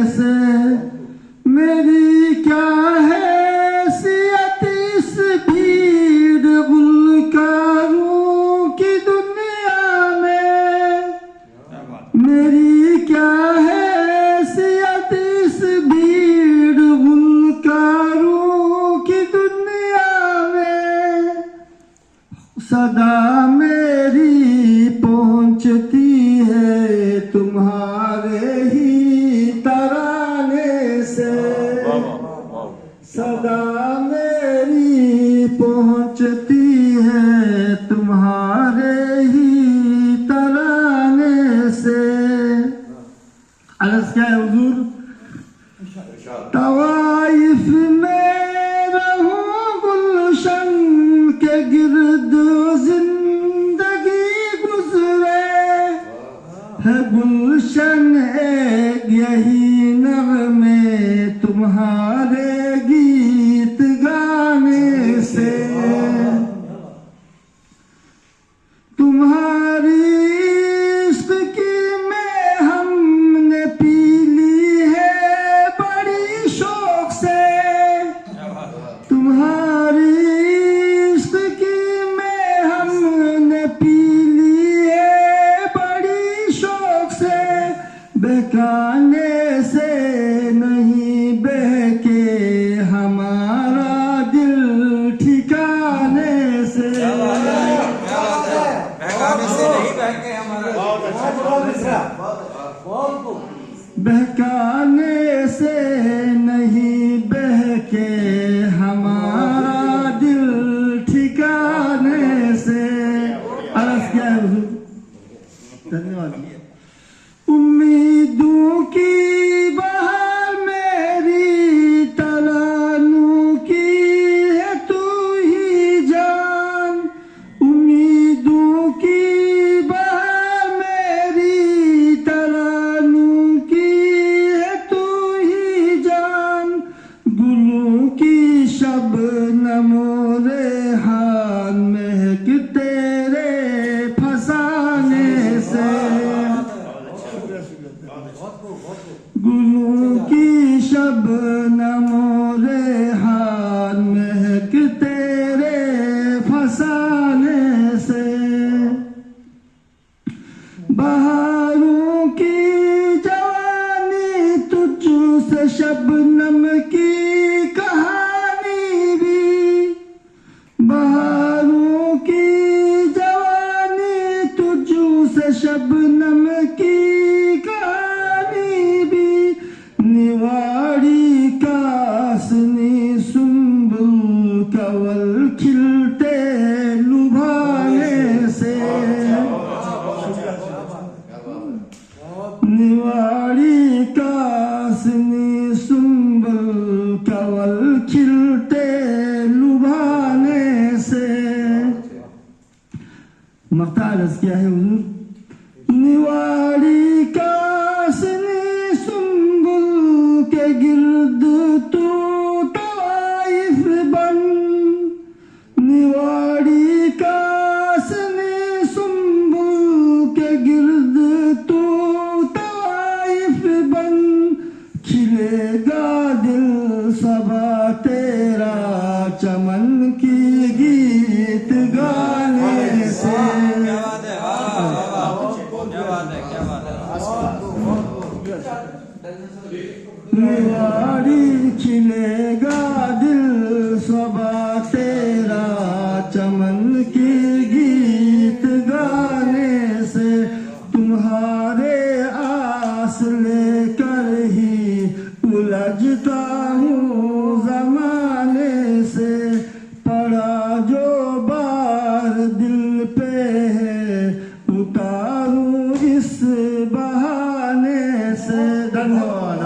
से मेरी क्या हैसियत इस भीड़ गुलकारों की दुनिया में, मेरी क्या हैसियत इस भीड़ गुलकारों की दुनिया में। सदा मेरी पहुंचती है तुम्हारे ही तराने से, सदा मेरी पहुंचती है तुम्हारे ही तराने से। अर्ज़ क्या है हुजूर? तवाइफ में रहूं गुलशन के गिर्द जिंदगी गुजरे है, गुलशन एक यही नग़मे तुम्हारे गीत गाने से। तुम्हारी इश्क की में हमने पी ली है बड़ी शौक से, तुम्हारी इश्क की में हमने पी ली है बड़ी शौक से। बहकाने से नहीं बहके हमारा दिल ठिकाने से, बहकाने से नहीं बहके हमारा, बहकाने से नहीं बहके हमारा दिल ठिकाने से। अर्ज़ क्या है हुजूर? धन्यवाद। उम्मीदों की बहार मेरी तरानों की है तू ही जान, उम्मीदों की बहार मेरी तरानों की है तू ही जान। गुलों की शबनमो रेहान महक तेरे फसाने से, गुलों की शबनमो रेहान महक तेरे फसाने से। बहारों की जवानी तुझसे शबनम की कहानी भी, बहारों की जवानी तुझसे शबनम की कहानी भी। निवाड़ी कासनी सुंबुल कवल खिलते लुभाने से, निवाड़ी कासनी सुंबुल कवल खिलते लुभाने से। मक्ता अर्ज़ किया है हुजूर? निवाड़ी कासनी सुंबुल के गिर्द तू तवाइफ बन, निवाड़ी कासनी सुंबुल के गिर्द तू तवाइफ बन। खिलेगा दिल सबा तेरा चमन की गीत गाने से। निवाड़ी खिलेगा दिल सबा तेरा चमन की गीत गाने से। तुम्हारे आस लेकर ही उलझता हूँ ज़माने से, पड़ा जो बार दिल पे है उतारूं इस बहाने से। धन्यवाद।